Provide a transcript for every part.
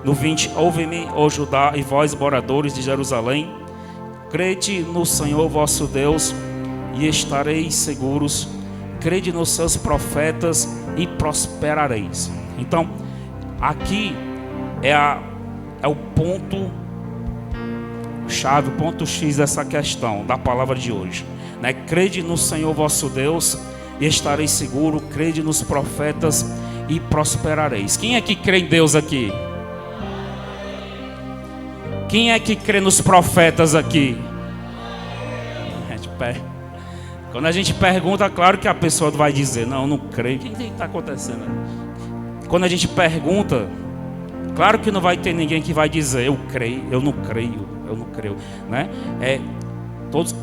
no 20: ouve-me, ó Judá, e vós, moradores de Jerusalém, crede no Senhor vosso Deus e estareis seguros, crede nos seus profetas e prosperareis. Então, aqui é o ponto chave, o ponto X dessa questão da palavra de hoje, né? Crede no Senhor vosso Deus e estareis seguro, crede nos profetas e prosperareis. Quem é que crê em Deus aqui? Quem é que crê nos profetas aqui? Quando a gente pergunta, claro que a pessoa vai dizer: não, eu não creio. O que está acontecendo? Quando a gente pergunta, claro que não vai ter ninguém que vai dizer: eu creio, eu não creio, né?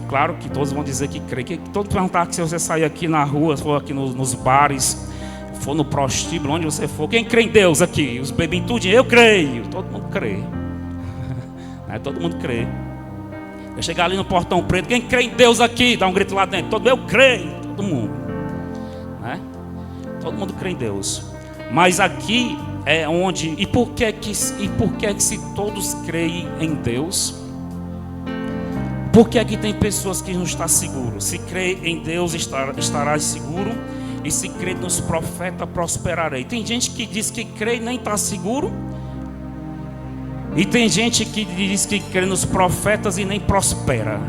Claro que todos vão dizer que creem. Que todos perguntar que se você sair aqui na rua, for aqui nos bares, for no prostíbulo, onde você for, quem crê em Deus aqui? Os bebês tudinho, eu creio. Todo mundo crê. Né? Todo mundo crê. Eu chegar ali no Portão Preto, quem crê em Deus aqui? Dá um grito lá dentro. Eu creio. Todo mundo. Né? Todo mundo crê em Deus. Mas aqui é onde... E por que que se todos creem em Deus? Por que aqui tem pessoas que não estão seguros? Se crê em Deus, estarás seguro. E se crê nos profetas, prosperarei. Tem gente que diz que crê e nem está seguro. E tem gente que diz que crê nos profetas e nem prospera.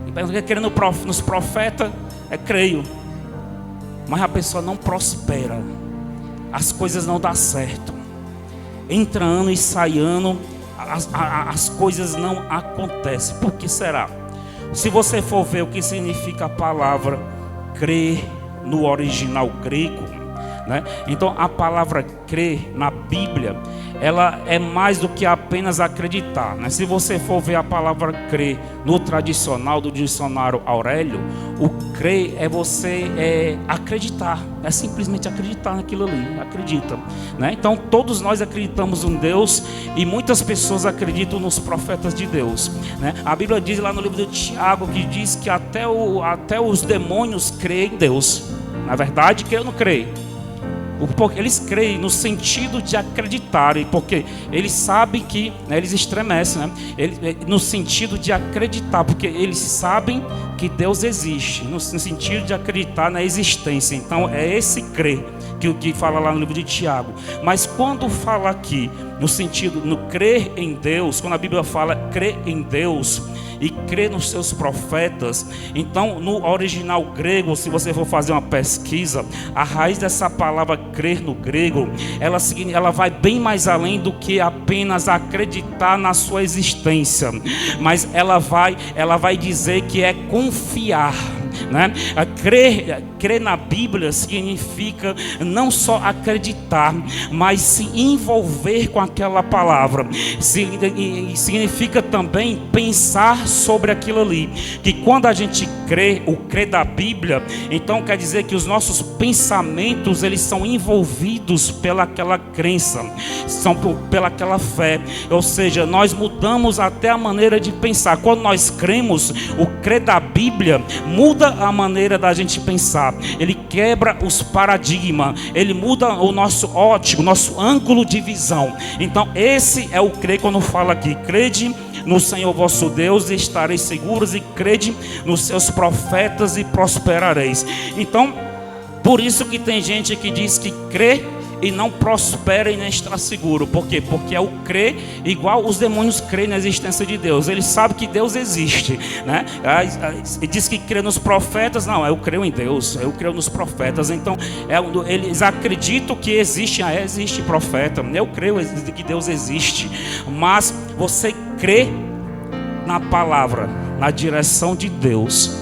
E pensa que crê nos profetas, creio. Mas a pessoa não prospera. As coisas não dão certo. Entra ano e sai ano, as coisas não acontecem. Por que será? Se você for ver o que significa a palavra crer no original grego, né? Então a palavra crer na Bíblia, ela é mais do que apenas acreditar, né? Se você for ver a palavra crer no tradicional do dicionário Aurélio, o crer é você acreditar, é simplesmente acreditar naquilo ali, acredita, né? Então todos nós acreditamos em Deus e muitas pessoas acreditam nos profetas de Deus, né? A Bíblia diz lá no livro de Tiago que diz que até os demônios creem em Deus. Na verdade, que eu não creio. Porque eles creem no sentido de acreditarem, porque eles sabem que, né, eles estremecem, né? No sentido de acreditar, porque eles sabem que Deus existe, no sentido de acreditar na existência. Então é esse crer que fala lá no livro de Tiago. Mas quando fala aqui no sentido, no crer em Deus, quando a Bíblia fala crer em Deus e crer nos seus profetas, então no original grego, se você for fazer uma pesquisa, a raiz dessa palavra crer no grego, ela vai bem mais além do que apenas acreditar na sua existência, mas ela vai dizer que é confiar, né? Crer na Bíblia significa não só acreditar, mas se envolver com aquela palavra. Significa também pensar sobre aquilo ali. Que quando a gente crê, o crer da Bíblia, então quer dizer que os nossos pensamentos, eles são envolvidos pelaquela crença, são pelaquela fé. Ou seja, nós mudamos até a maneira de pensar. Quando nós cremos, o crer da Bíblia muda a maneira da gente pensar. Ele quebra os paradigmas, ele muda o nosso ótico, o nosso ângulo de visão. Então esse é o crer quando fala aqui: crede no Senhor vosso Deus e estareis seguros, e crede nos seus profetas e prosperareis. Então, por isso que tem gente que diz que crê e não prospera e nem está seguro. Por quê? Porque é o crer igual os demônios creem na existência de Deus. Eles sabem que Deus existe, né? E diz que crê nos profetas. Não, eu creio em Deus, eu creio nos profetas. Então eles acreditam que existe profeta. Eu creio que Deus existe. Mas você crê na palavra, na direção de Deus,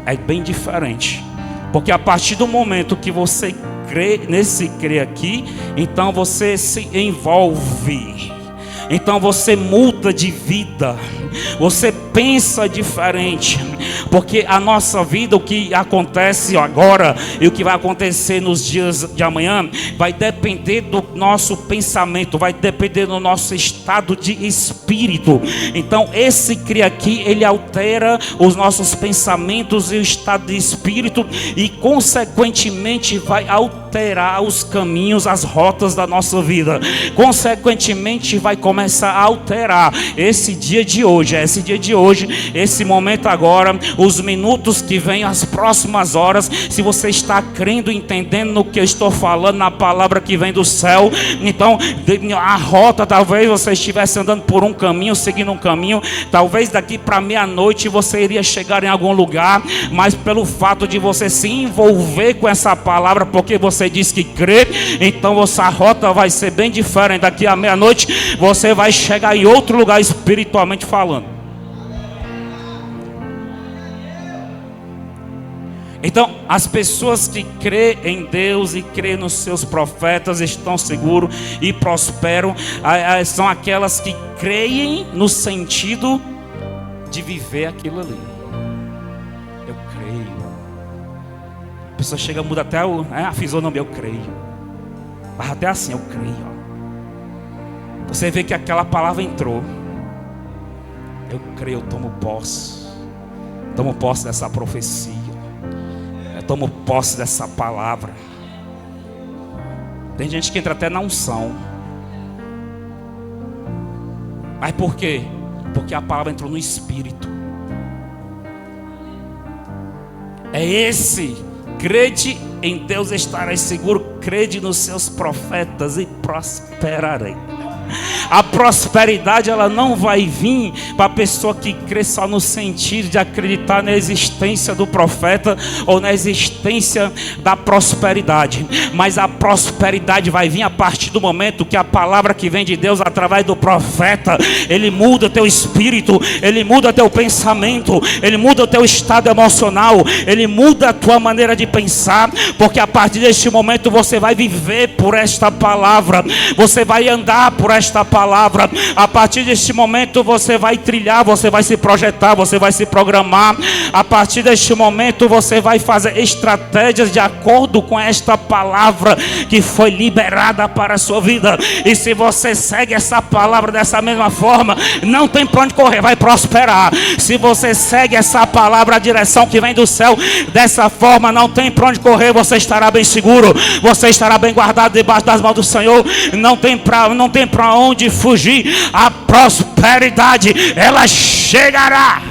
é bem diferente. Porque a partir do momento que você crê, nesse crer aqui, então você se envolve, então você muda de vida, você pensa diferente. Porque a nossa vida, o que acontece agora e o que vai acontecer nos dias de amanhã, vai depender do nosso pensamento, vai depender do nosso estado de espírito. Então esse crer aqui, ele altera os nossos pensamentos e o estado de espírito, e consequentemente vai alterar alterar os caminhos, as rotas da nossa vida. Consequentemente, vai começar a alterar esse dia de hoje, esse momento agora, os minutos que vêm, as próximas horas. Se você está crendo, entendendo no que eu estou falando, na palavra que vem do céu, então a rota, talvez você estivesse andando por um caminho, seguindo um caminho, talvez daqui para meia-noite você iria chegar em algum lugar, mas pelo fato de você se envolver com essa palavra, porque você diz que crê, então essa rota vai ser bem diferente. Daqui à meia-noite você vai chegar em outro lugar espiritualmente falando. Então, as pessoas que crêem em Deus e crêem nos seus profetas estão seguros e prosperam. São aquelas que creem no sentido de viver aquilo ali. Eu creio. A pessoa chega, muda até a fisionomia. Eu creio. Mas até assim, eu creio. Você vê que aquela palavra entrou. Eu creio, eu tomo posse. Tomo posse dessa profecia. Tomo posse dessa palavra. Tem gente que entra até na unção. Mas por quê? Porque a palavra entrou no espírito. É esse: crede em Deus, estarei seguro. Crede nos seus profetas e prosperarei. A prosperidade, ela não vai vir para a pessoa que crê só no sentido de acreditar na existência do profeta ou na existência da prosperidade, mas a prosperidade vai vir a partir do momento que a palavra que vem de Deus através do profeta, ele muda teu espírito, ele muda teu pensamento, ele muda o teu estado emocional, ele muda a tua maneira de pensar, porque a partir deste momento você vai viver por esta palavra, você vai andar por esta palavra. A partir deste momento você vai trilhar, você vai se projetar, você vai se programar. A partir deste momento você vai fazer estratégias de acordo com esta palavra que foi liberada para a sua vida. E se você segue essa palavra dessa mesma forma, não tem para onde correr, vai prosperar. Se você segue essa palavra, a direção que vem do céu, dessa forma, não tem para onde correr, você estará bem seguro, você estará bem guardado debaixo das mãos do Senhor. Não tem para onde fugir. A prosperidade, ela chegará.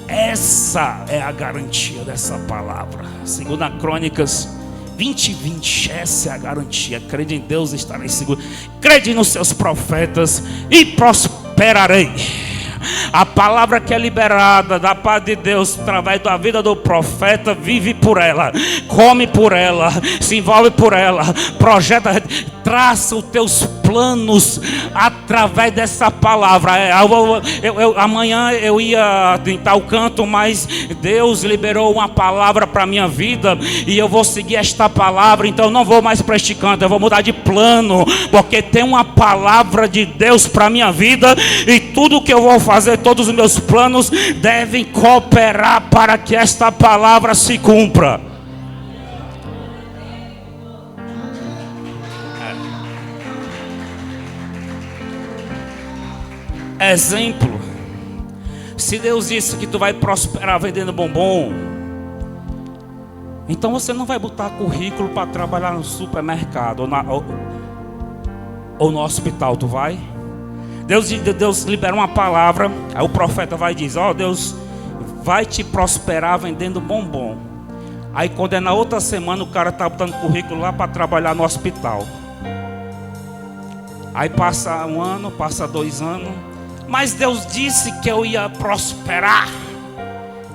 Essa é a garantia dessa palavra. Segundo a Crônicas 20:20, essa é a garantia. Crede em Deus, estarei seguro. Crede nos seus profetas e prosperarei. A palavra que é liberada da paz de Deus através da vida do profeta, vive por ela, come por ela, se envolve por ela, projeta, traça os teus planos através dessa palavra. Amanhã eu ia tentar o canto, mas Deus liberou uma palavra para a minha vida e eu vou seguir esta palavra. Então eu não vou mais para este canto, eu vou mudar de plano, porque tem uma palavra de Deus para a minha vida e tudo que eu vou fazer, todos os meus planos devem cooperar para que esta palavra se cumpra. Exemplo: se Deus disse que tu vai prosperar vendendo bombom, então você não vai botar currículo para trabalhar no supermercado ou no hospital, tu vai? Deus libera uma palavra, aí o profeta vai dizer: ó, Deus vai te prosperar vendendo bombom. Aí quando é na outra semana, o cara está botando currículo lá para trabalhar no hospital. Aí passa um ano, passa 2 anos, mas Deus disse que eu ia prosperar.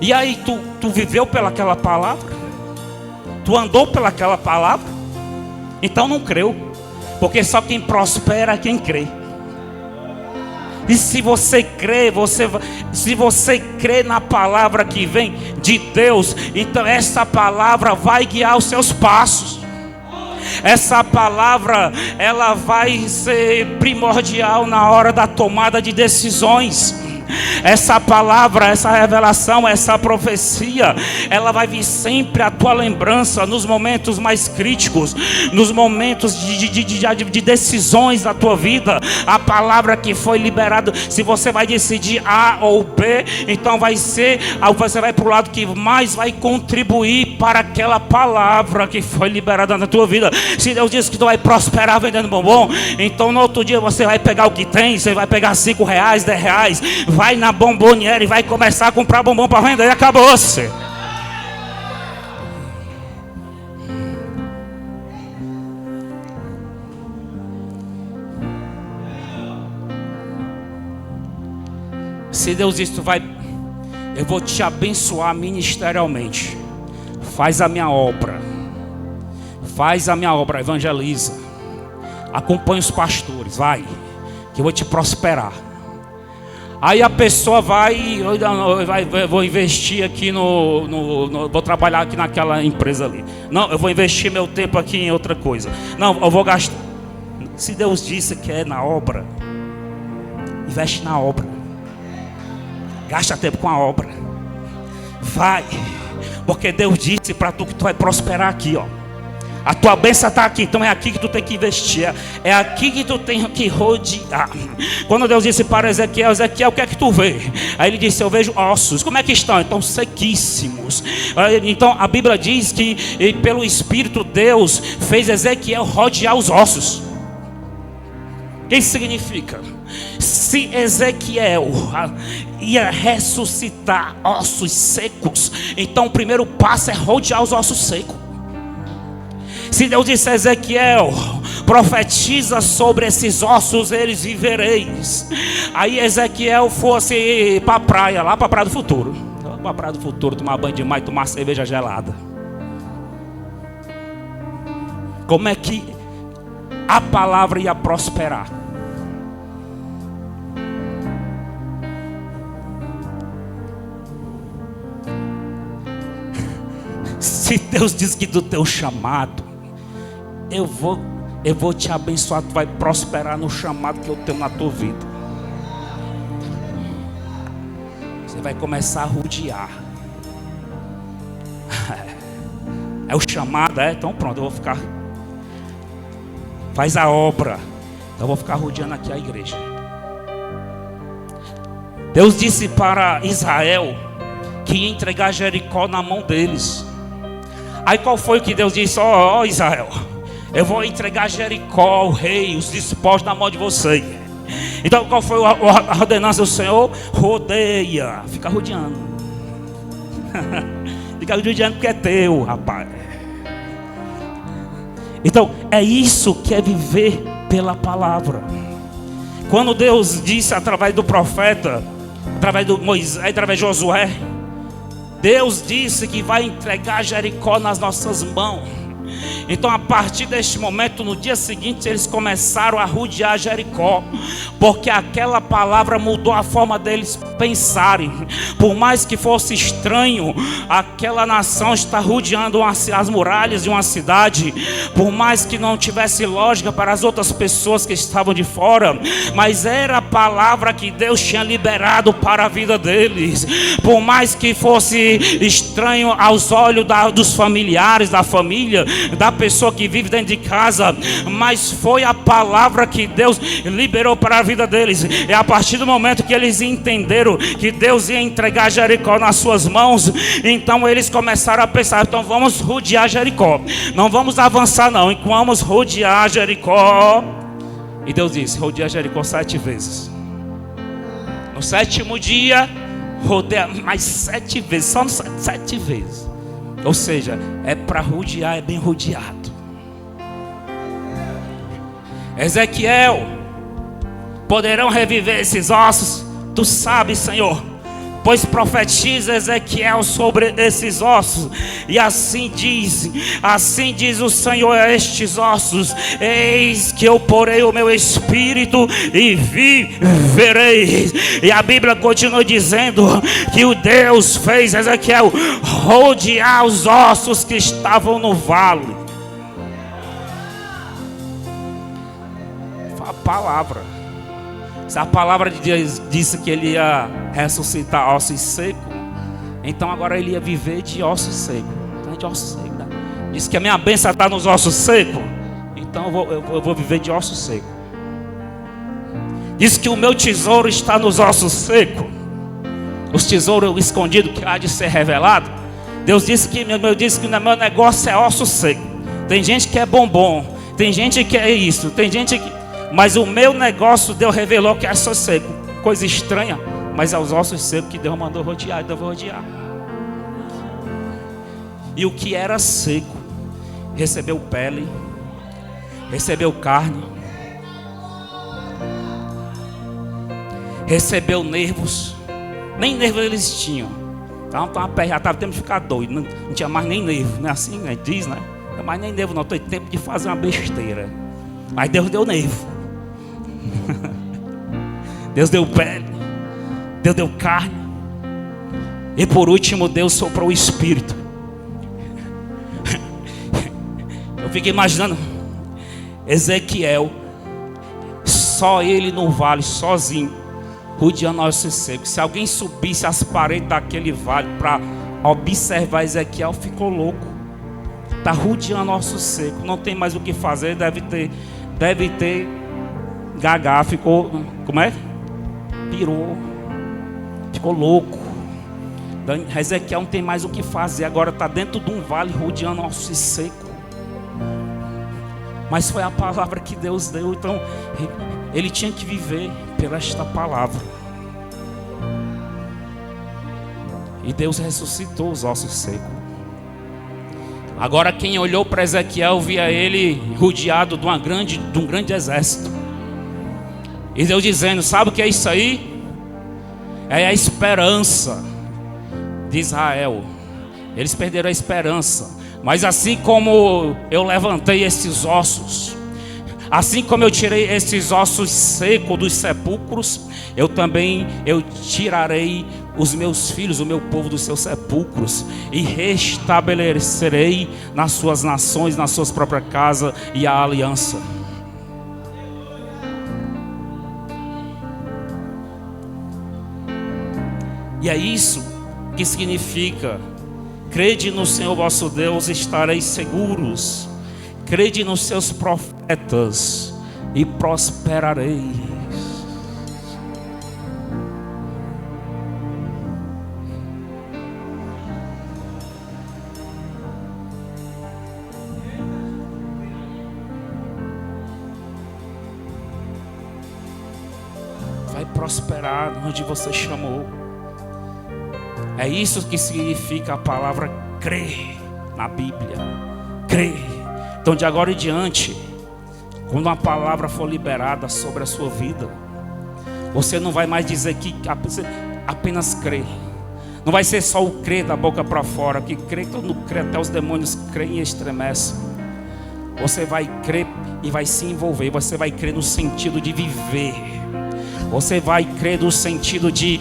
E aí tu viveu pelaquela palavra? Tu andou pelaquela palavra? Então não creu, porque só quem prospera é quem crê. E se você crê, se você crê na palavra que vem de Deus, então essa palavra vai guiar os seus passos. Essa palavra, ela vai ser primordial na hora da tomada de decisões. Essa palavra, essa revelação, essa profecia, ela vai vir sempre à tua lembrança nos momentos mais críticos, nos momentos de decisões da tua vida. A palavra que foi liberada, se você vai decidir A ou B, então você vai para o lado que mais vai contribuir para aquela palavra que foi liberada na tua vida. Se Deus disse que tu vai prosperar vendendo bombom, então no outro dia você vai pegar o que tem, você vai pegar R$5, R$10, vai na bomboniere e vai começar a comprar bombom para vender e acabou-se. Se Deus disse, eu vou te abençoar ministerialmente, faz a minha obra, evangeliza, acompanha os pastores, vai, que eu vou te prosperar. Aí a pessoa vou investir aqui vou trabalhar aqui naquela empresa ali. Não, eu vou investir meu tempo aqui em outra coisa. Não, eu vou gastar. Se Deus disse que é na obra, investe na obra. Gasta tempo com a obra. Vai, porque Deus disse para tu que tu vai prosperar aqui, ó. A tua bênção está aqui, então é aqui que tu tem que investir. É aqui que tu tem que rodear. Quando Deus disse para Ezequiel, o que é que tu vê? Aí ele disse, eu vejo ossos. Como é que estão? Então sequíssimos. Então a Bíblia diz que pelo Espírito Deus fez Ezequiel rodear os ossos. O que isso significa? Se Ezequiel ia ressuscitar ossos secos, então o primeiro passo é rodear os ossos secos. Se Deus disse a Ezequiel, profetiza sobre esses ossos, eles vivereis. Aí Ezequiel fosse para a praia, lá para a Praia do Futuro. Para a Praia do Futuro, tomar banho de mar e tomar cerveja gelada. Como é que a palavra ia prosperar? Se Deus diz que do teu chamado, eu vou te abençoar, tu vai prosperar no chamado que eu tenho na tua vida. Você vai começar a rodear. É o chamado, é? Então pronto, eu vou ficar. Faz a obra. Então eu vou ficar rodeando aqui a igreja. Deus disse para Israel que ia entregar Jericó na mão deles. Aí qual foi o que Deus disse? Ó Israel, eu vou entregar Jericó, o rei, os despojos na mão de vocês. Então qual foi a ordenança do Senhor? Rodeia, fica rodeando. Fica rodeando porque é teu, rapaz. Então é isso que é viver pela palavra. Quando Deus disse através do profeta, através do Moisés, através de Josué, Deus disse que vai entregar Jericó nas nossas mãos. Então a partir deste momento, no dia seguinte, eles começaram a rodear Jericó, porque aquela palavra mudou a forma deles pensarem. Por mais que fosse estranho, aquela nação está rodeando as muralhas de uma cidade, por mais que não tivesse lógica para as outras pessoas que estavam de fora, mas era a palavra que Deus tinha liberado para a vida deles. Por mais que fosse estranho aos olhos dos familiares, da família, da pessoa que vive dentro de casa, mas foi a palavra que Deus liberou para a vida deles. E a partir do momento que eles entenderam que Deus ia entregar Jericó nas suas mãos, então eles começaram a pensar, então vamos rodear Jericó, não vamos avançar não, vamos rodear Jericó. E Deus disse, rodear Jericó 7 vezes. No 7º dia, rodeia mais 7 vezes, só 7 vezes. Ou seja, é para rodear, é bem rodeado. Ezequiel, poderão reviver esses ossos? Tu sabes, Senhor, pois profetiza Ezequiel sobre esses ossos. E assim diz o Senhor a estes ossos: eis que eu porei o meu espírito e vivereis. E a Bíblia continua dizendo que o Deus fez Ezequiel rodear os ossos que estavam no vale. A palavra. Se a palavra de Deus disse que ele ia ressuscitar ossos secos, então agora ele ia viver de ossos secos. Então é de ossos secos, né? Diz que a minha bênção está nos ossos secos, então eu vou viver de ossos secos. Diz que o meu tesouro está nos ossos secos. Os tesouros escondidos que há de ser revelado. Deus disse que o meu negócio é osso seco. Tem gente que é bombom, tem gente que é isso, tem gente que... Mas o meu negócio Deus revelou que é osso seco. Coisa estranha, mas é os ossos secos que Deus mandou rodear, então eu vou rodear. E o que era seco recebeu pele, recebeu carne, recebeu nervos. Nem nervos eles tinham. Então já estava tendo que ficar doido. Não tinha mais nem nervo, não é assim, né? Diz, né? Não tinha mais nem nervo, não. Estou em tempo de fazer uma besteira. Mas Deus deu nervo. Deus deu pele. Deus deu carne. E por último, Deus soprou o Espírito. Eu fico imaginando Ezequiel, só ele no vale, sozinho, rodeando ossos secos. Se alguém subisse as paredes daquele vale para observar Ezequiel, ficou louco. Está rodeando ossos secos, não tem mais o que fazer. Deve ter gagá, ficou, como é? Pirou, ficou louco. Ezequiel não tem mais o que fazer, agora está dentro de um vale rodeando ossos secos. Mas foi a palavra que Deus deu, então ele tinha que viver pela esta palavra. E Deus ressuscitou os ossos secos. Agora quem olhou para Ezequiel via ele rodeado de um grande exército. E Deus dizendo: sabe o que é isso aí? É a esperança de Israel. Eles perderam a esperança. Mas assim como eu levantei esses ossos, assim como eu tirei esses ossos secos dos sepulcros, eu tirarei os meus filhos, o meu povo dos seus sepulcros, e restabelecerei nas suas nações, nas suas próprias casas, e a aliança. E é isso que significa: crede no Senhor vosso Deus, estareis seguros. Crede nos seus profetas e prosperareis. Vai prosperar onde você chamou. É isso que significa a palavra crer na Bíblia. Crer. Então de agora em diante, quando uma palavra for liberada sobre a sua vida, você não vai mais dizer que apenas crer. Não vai ser só o crer da boca para fora, que crê, todo mundo crê, até os demônios creem e estremecem. Você vai crer e vai se envolver. Você vai crer no sentido de viver. Você vai crer no sentido de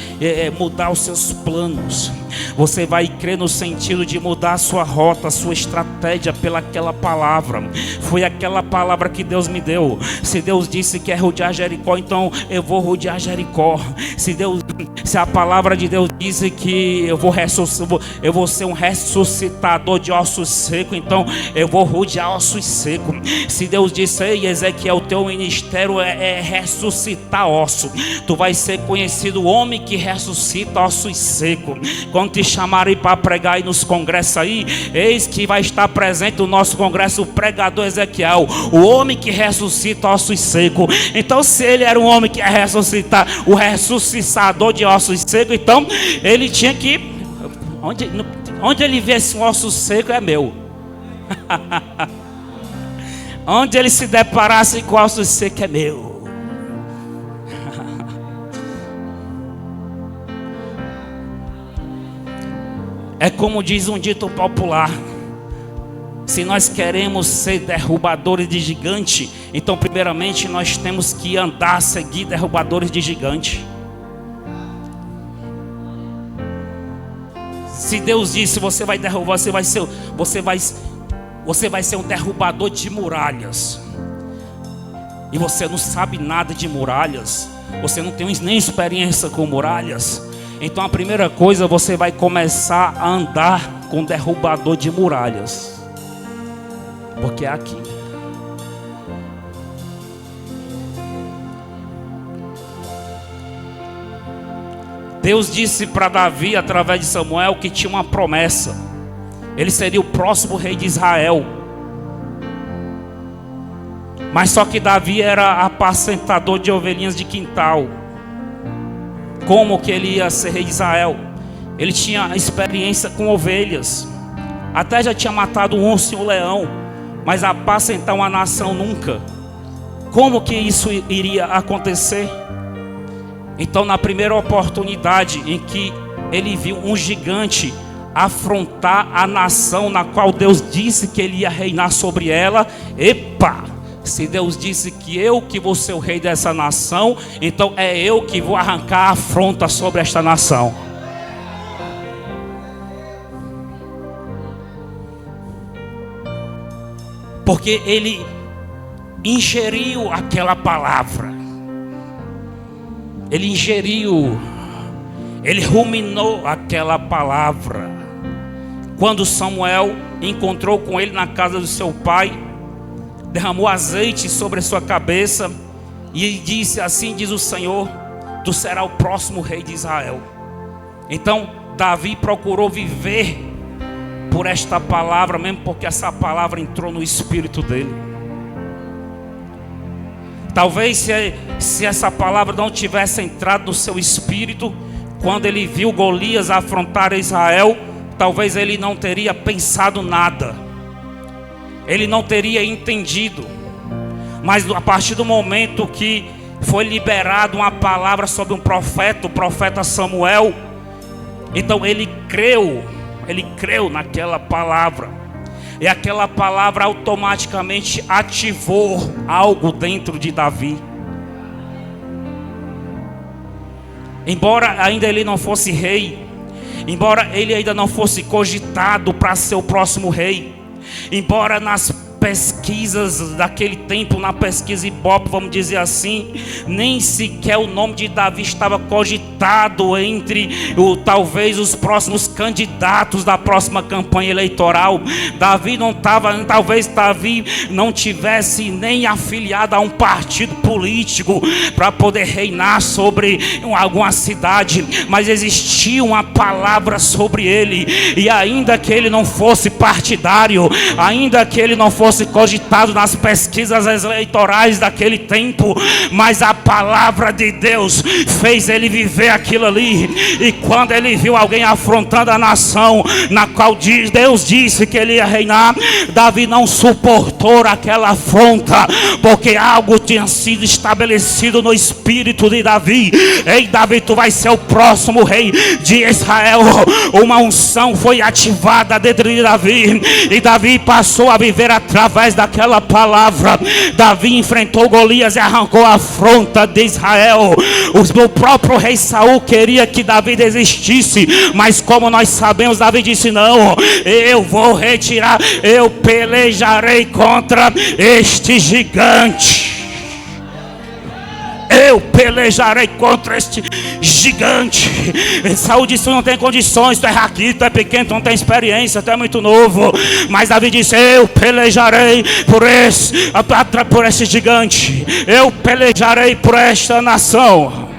mudar os seus planos. Você vai crer no sentido de mudar a sua rota, a sua estratégia pelaquela palavra. Foi aquela palavra que Deus me deu. Se Deus disse que é rodear Jericó, então eu vou rodear Jericó. Se a palavra de Deus disse que eu vou ser um ressuscitador de ossos secos, então eu vou rodear ossos secos. Se Deus disse: ei, Ezequiel, o teu ministério é ressuscitar ossos, tu vai ser conhecido o homem que ressuscita ossos secos. Quando te chamarem para pregar aí nos congressos aí, eis que vai estar presente no nosso congresso o pregador Ezequiel, o homem que ressuscita ossos secos. Então se ele era um homem que ia ressuscitar, o ressuscitador de ossos secos, então ele tinha que, onde ele visse um osso seco é meu. Onde ele se deparasse com ossos secos é meu. É como diz um dito popular: se nós queremos ser derrubadores de gigante, então primeiramente nós temos que andar, seguir derrubadores de gigante. Se Deus disse você vai derrubar, você vai ser um derrubador de muralhas, e você não sabe nada de muralhas, você não tem nem experiência com muralhas. Então a primeira coisa, você vai começar a andar com derrubador de muralhas, porque é aqui. Deus disse para Davi através de Samuel que tinha uma promessa: ele seria o próximo rei de Israel. Mas só que Davi era apacentador de ovelhinhas de quintal. Como que ele ia ser rei de Israel? Ele tinha experiência com ovelhas, até já tinha matado um urso e um leão, mas apacentar uma nação nunca. Como que isso iria acontecer? Então, na primeira oportunidade em que ele viu um gigante afrontar a nação na qual Deus disse que ele ia reinar sobre ela, epa! Se Deus disse que eu que vou ser o rei dessa nação, então é eu que vou arrancar a afronta sobre esta nação. Porque ele ingeriu aquela palavra. Ele ingeriu, ele ruminou aquela palavra. Quando Samuel encontrou com ele na casa do seu pai, derramou azeite sobre a sua cabeça e disse: assim diz o Senhor, tu serás o próximo rei de Israel. Então Davi procurou viver por esta palavra, mesmo porque essa palavra entrou no espírito dele. Talvez se essa palavra não tivesse entrado no seu espírito, quando ele viu Golias afrontar Israel, talvez ele não teria pensado nada, ele não teria entendido. Mas a partir do momento que foi liberado uma palavra sobre um profeta, o profeta Samuel, então ele creu naquela palavra. E aquela palavra automaticamente ativou algo dentro de Davi. Embora ainda ele não fosse rei, embora ele ainda não fosse cogitado para ser o próximo rei, embora nas pesquisas daquele tempo, na pesquisa Ibope, vamos dizer assim, nem sequer o nome de Davi estava cogitado entre talvez os próximos candidatos da próxima campanha eleitoral. Davi não estava, talvez Davi não tivesse nem afiliado a um partido político para poder reinar sobre alguma cidade, mas existia uma palavra sobre ele. E ainda que ele não fosse partidário, ainda que ele não fosse cogitado nas pesquisas eleitorais daquele tempo, mas a palavra de Deus fez ele viver aquilo ali. E quando ele viu alguém afrontando a nação na qual Deus disse que ele ia reinar, Davi não suportou aquela afronta, porque algo tinha sido estabelecido no espírito de Davi. Ei, Davi, tu vai ser o próximo rei de Israel. Uma unção foi ativada dentro de Davi, e Davi passou a viver através daquela palavra. Davi enfrentou Golias e arrancou a afronta de Israel. O próprio rei Saul queria que Davi desistisse, mas como nós sabemos, Davi disse: não, eu vou retirar, eu pelejarei contra este gigante. Eu pelejarei contra este gigante. Saúl disse: tu não tem condições, tu é raquito, tu é pequeno, tu não tem experiência, tu é muito novo. Mas Davi disse: eu pelejarei por esse gigante. Eu pelejarei por esta nação.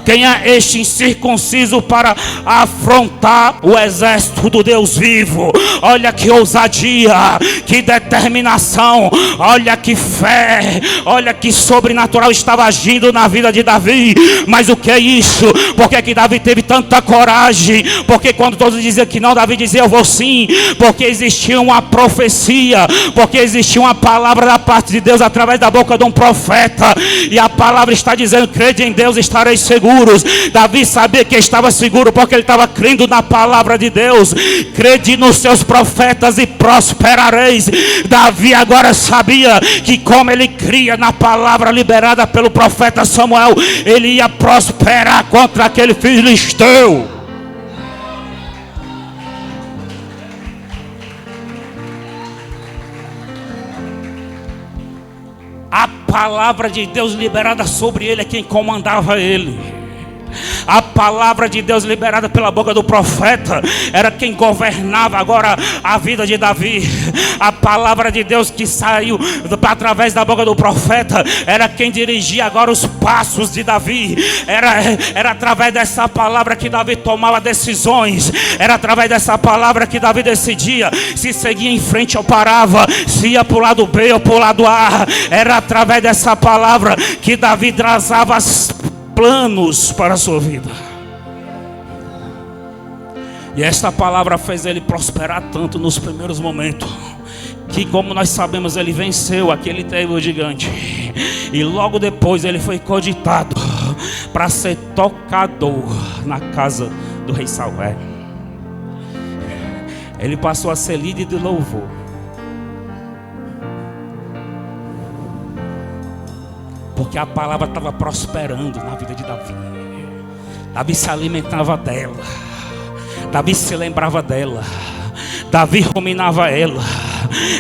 Quem é este incircunciso para afrontar o exército do Deus vivo? Olha que ousadia, que determinação, olha que fé, olha que sobrenatural estava agindo na vida de Davi. Mas o que é isso? Por que é que Davi teve tanta coragem? Porque quando todos diziam que não, Davi dizia: eu vou sim. Porque existia uma profecia, porque existia uma palavra da parte de Deus através da boca de um profeta, e a palavra está dizendo: crede em Deus, estareis seguros. Davi sabia que estava seguro porque ele estava crendo na palavra de Deus. Crede nos seus profetas e prosperareis. Davi agora sabia que, como ele cria na palavra liberada pelo profeta Samuel, ele ia prosperar contra aquele filisteu. A palavra de Deus liberada sobre ele é quem comandava ele. A palavra de Deus liberada pela boca do profeta era quem governava agora a vida de Davi. A palavra de Deus que saiu através da boca do profeta era quem dirigia agora os passos de Davi. Era através dessa palavra que Davi tomava decisões. Era através dessa palavra que Davi decidia se seguia em frente ou parava, se ia para o lado B ou para o lado A. Era através dessa palavra que Davi traçava planos para a sua vida. E esta palavra fez ele prosperar tanto nos primeiros momentos, que, como nós sabemos, ele venceu aquele terrível gigante. E logo depois ele foi cogitado para ser tocador na casa do rei Saul. Ele passou a ser líder de louvor. Porque a palavra estava prosperando na vida de Davi. Davi se alimentava dela. Davi se lembrava dela. Davi ruminava ela.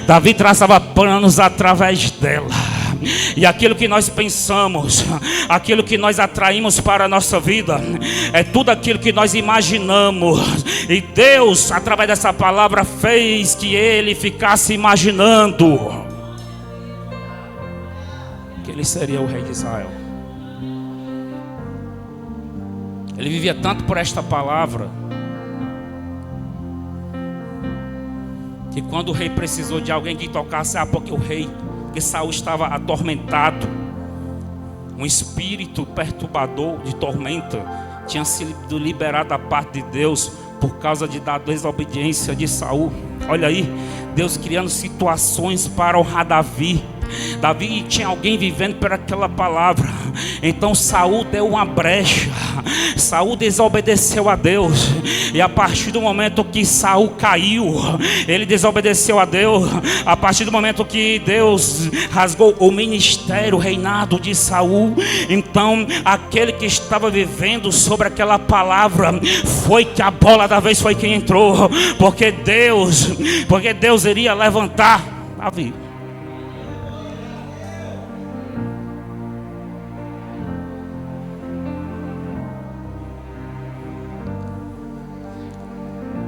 Davi traçava planos através dela. E aquilo que nós pensamos, aquilo que nós atraímos para a nossa vida, é tudo aquilo que nós imaginamos. E Deus, através dessa palavra, fez que ele ficasse imaginando que ele seria o rei de Israel. Ele vivia tanto por esta palavra, que quando o rei precisou de alguém que tocasse, porque o rei, porque Saul estava atormentado, um espírito perturbador de tormenta tinha sido liberado da parte de Deus por causa da desobediência de Saul. Olha aí, Deus criando situações para honrar Davi. Davi tinha alguém vivendo por aquela palavra. Então Saul deu uma brecha. Saul desobedeceu a Deus. E a partir do momento que Saul caiu, ele desobedeceu a Deus. A partir do momento que Deus rasgou o ministério, o reinado de Saul, então aquele que estava vivendo sobre aquela palavra, foi que a bola da vez foi quem entrou. Porque Deus iria levantar Davi.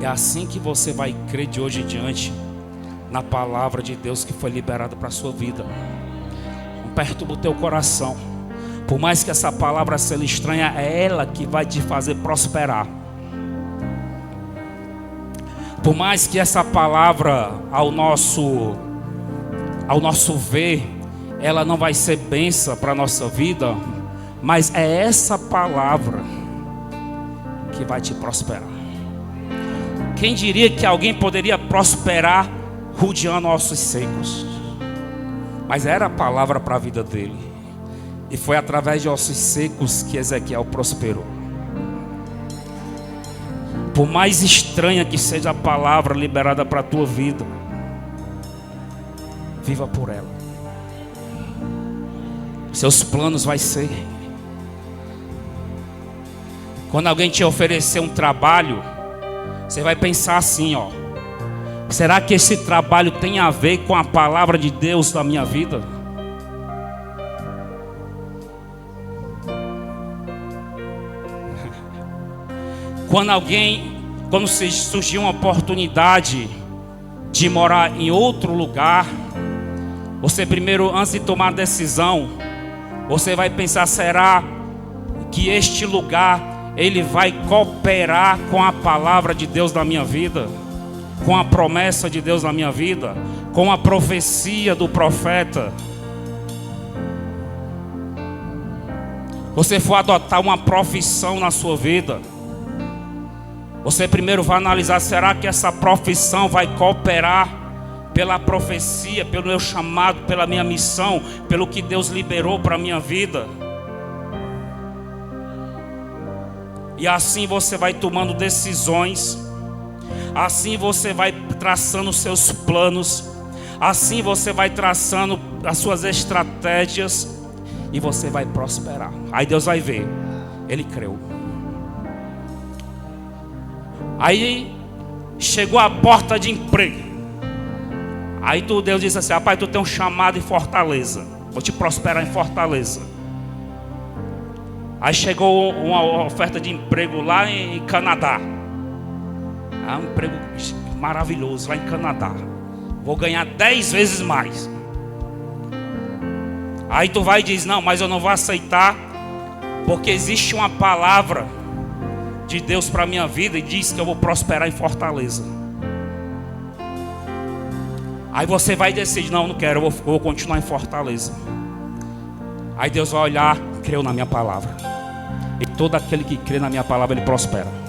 É assim que você vai crer de hoje em diante na palavra de Deus que foi liberada para a sua vida. Não perturba o teu coração. Por mais que essa palavra seja estranha, é ela que vai te fazer prosperar. Por mais que essa palavra, ao nosso ver, ela não vai ser bênção para a nossa vida, mas é essa palavra que vai te prosperar. Quem diria que alguém poderia prosperar rodeando ossos secos? Mas era a palavra para a vida dele. E foi através de ossos secos que Ezequiel prosperou. Por mais estranha que seja a palavra liberada para a tua vida, viva por ela. Seus planos vai ser. Quando alguém te oferecer um trabalho, você vai pensar assim, será que esse trabalho tem a ver com a palavra de Deus na minha vida? Quando surgir uma oportunidade de morar em outro lugar, você primeiro, antes de tomar a decisão, você vai pensar, será que este lugar ele vai cooperar com a palavra de Deus na minha vida, com a promessa de Deus na minha vida, com a profecia do profeta? Você for adotar uma profissão na sua vida, você primeiro vai analisar, será que essa profissão vai cooperar pela profecia, pelo meu chamado, pela minha missão, pelo que Deus liberou para a minha vida? E assim você vai tomando decisões, assim você vai traçando os seus planos, assim você vai traçando as suas estratégias, e você vai prosperar. Aí Deus vai ver, ele creu. Aí chegou a porta de emprego. Aí Deus disse assim, rapaz, tu tem um chamado em Fortaleza. Vou te prosperar em Fortaleza. Aí chegou uma oferta de emprego lá em Canadá. Um emprego maravilhoso lá em Canadá. Vou ganhar 10 vezes mais. Aí tu vai e diz: não, mas eu não vou aceitar, porque existe uma palavra de Deus para a minha vida e diz que eu vou prosperar em Fortaleza. Aí você vai decidir: não, não quero, eu vou continuar em Fortaleza. Aí Deus vai olhar: creu na minha palavra, e todo aquele que crê na minha palavra, ele prospera.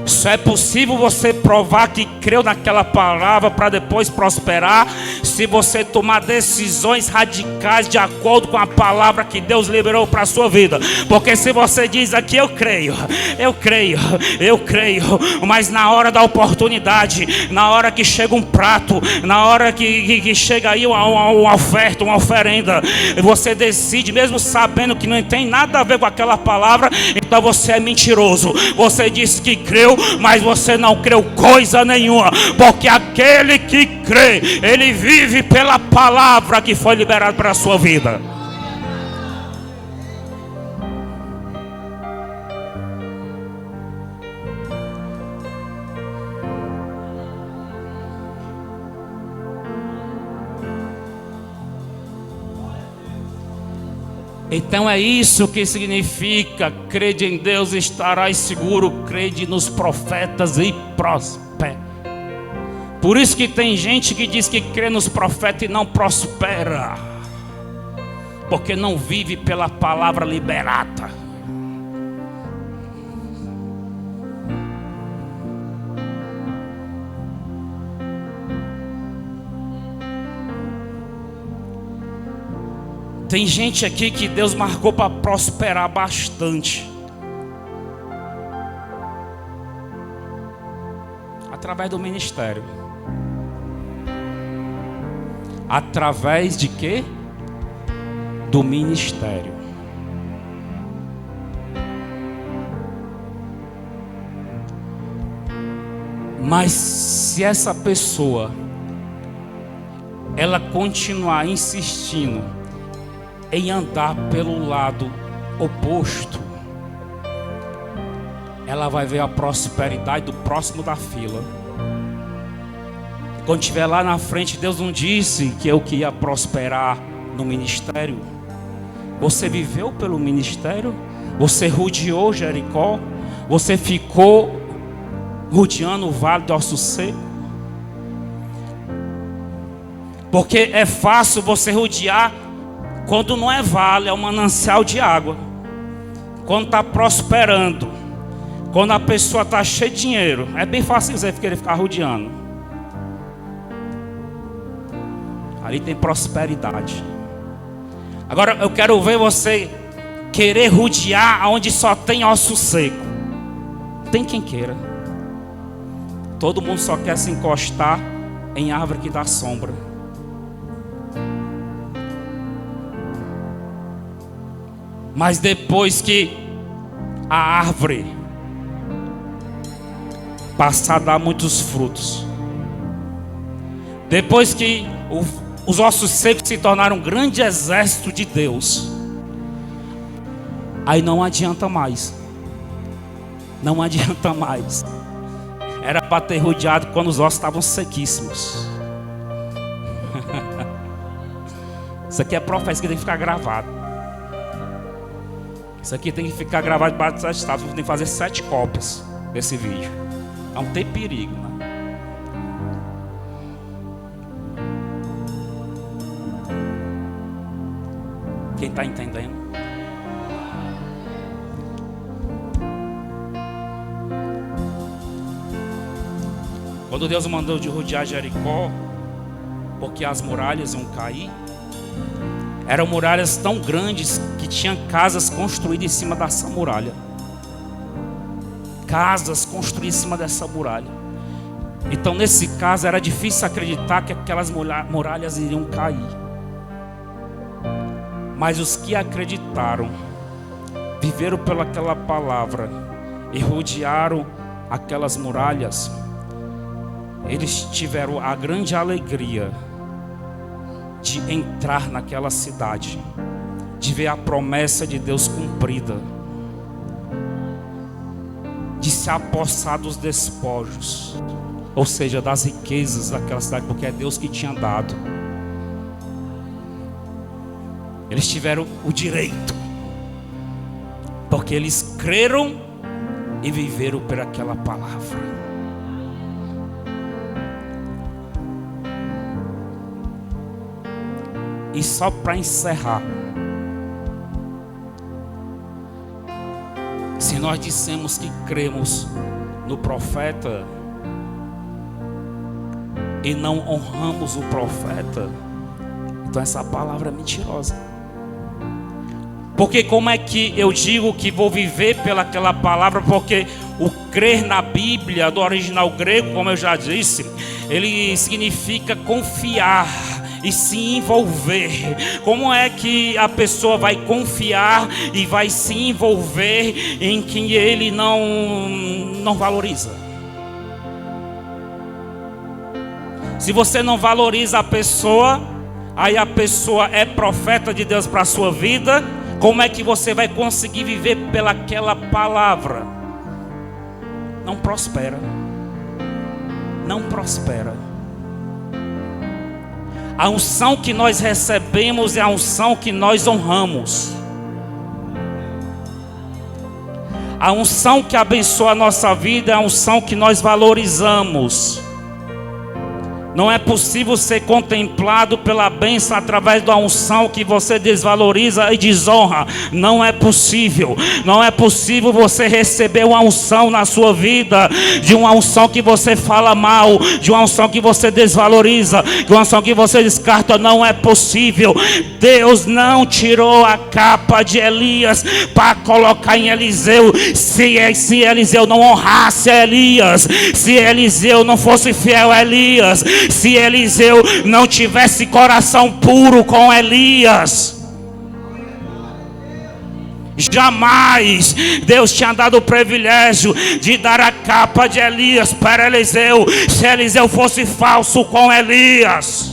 Só é possível você provar que creu naquela palavra para depois prosperar, se você tomar decisões radicais de acordo com a palavra que Deus liberou para a sua vida. Porque se você diz aqui: eu creio, mas na hora da oportunidade, na hora que chega um prato, na hora que chega aí uma oferta, uma oferenda, você decide, mesmo sabendo que não tem nada a ver com aquela palavra, então você é mentiroso. Você disse que creu, mas você não creu coisa nenhuma, porque aquele que crê, ele vive pela palavra que foi liberada para a sua vida. Então é isso que significa: crede em Deus e estarás seguro, crede nos profetas e prospera. Por isso que tem gente que diz que crê nos profetas e não prospera, porque não vive pela palavra liberada. Tem gente aqui que Deus marcou para prosperar bastante, através do ministério. Através de quê? Do ministério. Mas se essa pessoa ela continuar insistindo em andar pelo lado oposto, ela vai ver a prosperidade do próximo da fila. Quando estiver lá na frente, Deus não disse que eu que ia prosperar no ministério. Você viveu pelo ministério, você rodeou Jericó, você ficou rodeando o vale do Osso Seco. Porque é fácil você rodear quando não é vale, é um manancial de água. Quando está prosperando, quando a pessoa está cheia de dinheiro, é bem fácil você querer ficar rodeando. Ali tem prosperidade. Agora eu quero ver você querer rodear onde só tem osso seco. Tem quem queira. Todo mundo só quer se encostar em árvore que dá sombra. Mas depois que a árvore passar a dar muitos frutos, depois que os ossos secos se tornaram um grande exército de Deus, aí não adianta mais. Não adianta mais. Era para ter rodeado quando os ossos estavam sequíssimos. Isso aqui é profecia que tem que ficar gravado. Isso aqui tem que ficar gravado debaixo das estátuas. Tem que fazer 7 cópias desse vídeo. Não tem perigo, né? Quem está entendendo? Quando Deus mandou de rodear Jericó, porque as muralhas iam cair, eram muralhas tão grandes que tinham casas construídas em cima dessa muralha. Casas construídas em cima dessa muralha. Então nesse caso era difícil acreditar que aquelas muralhas iriam cair. Mas os que acreditaram, viveram pelaquela palavra e rodearam aquelas muralhas, eles tiveram a grande alegria de entrar naquela cidade, de ver a promessa de Deus cumprida, de se apossar dos despojos, ou seja, das riquezas daquela cidade, porque é Deus que tinha dado. Eles tiveram o direito, porque eles creram e viveram por aquela palavra. E só para encerrar, se nós dissemos que cremos no profeta e não honramos o profeta, então essa palavra é mentirosa. Porque como é que eu digo que vou viver pelaquela palavra? Porque o crer na Bíblia, do original grego, como eu já disse, ele significa confiar e se envolver. Como é que a pessoa vai confiar e vai se envolver em quem ele não valoriza? Se você não valoriza a pessoa, aí a pessoa é profeta de Deus para a sua vida, como é que você vai conseguir viver pelaquela palavra? Não prospera. Não prospera. A unção que nós recebemos é a unção que nós honramos. A unção que abençoa a nossa vida é a unção que nós valorizamos. Não é possível ser contemplado pela bênção através da unção que você desvaloriza e desonra. Não é possível. Não é possível você receber uma unção na sua vida, de uma unção que você fala mal, de uma unção que você desvaloriza, de uma unção que você descarta. Não é possível. Deus não tirou a capa de Elias para colocar em Eliseu. Se Eliseu não honrasse a Elias, se Eliseu não fosse fiel a Elias, se Eliseu não tivesse coração puro com Elias, jamais Deus tinha dado o privilégio de dar a capa de Elias para Eliseu, se Eliseu fosse falso com Elias.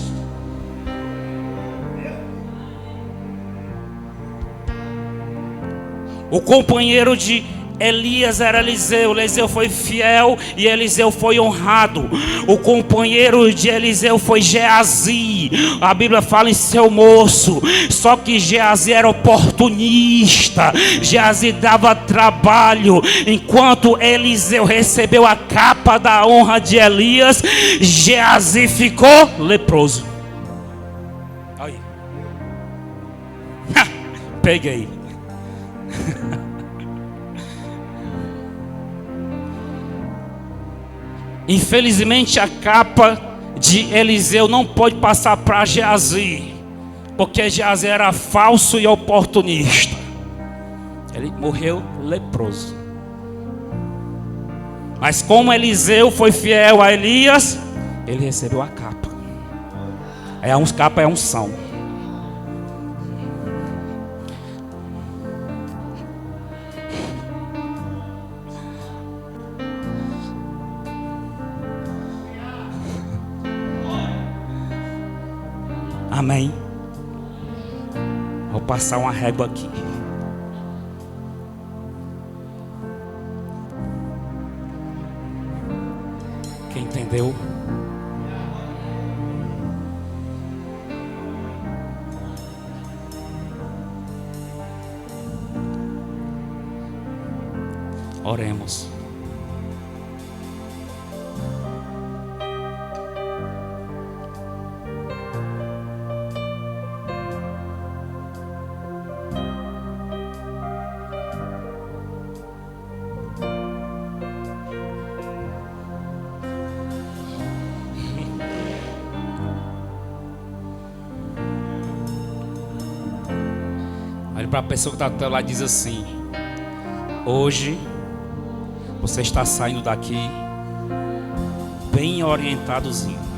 O companheiro de Elias era Eliseu. Eliseu foi fiel e Eliseu foi honrado. O companheiro de Eliseu foi Geazi. A Bíblia fala em seu moço. Só que Geazi era oportunista. Geazi dava trabalho. Enquanto Eliseu recebeu a capa da honra de Elias, Geazi ficou leproso. Aí. Peguei. Infelizmente a capa de Eliseu não pode passar para Geazi, porque Geazi era falso e oportunista. Ele morreu leproso. Mas como Eliseu foi fiel a Elias, ele recebeu a capa. Capa é unção. Amém. Vou passar uma régua aqui. Quem entendeu? Oremos. Olhe para a pessoa que está do teu lado e diz assim: hoje você está saindo daqui bem orientadozinho.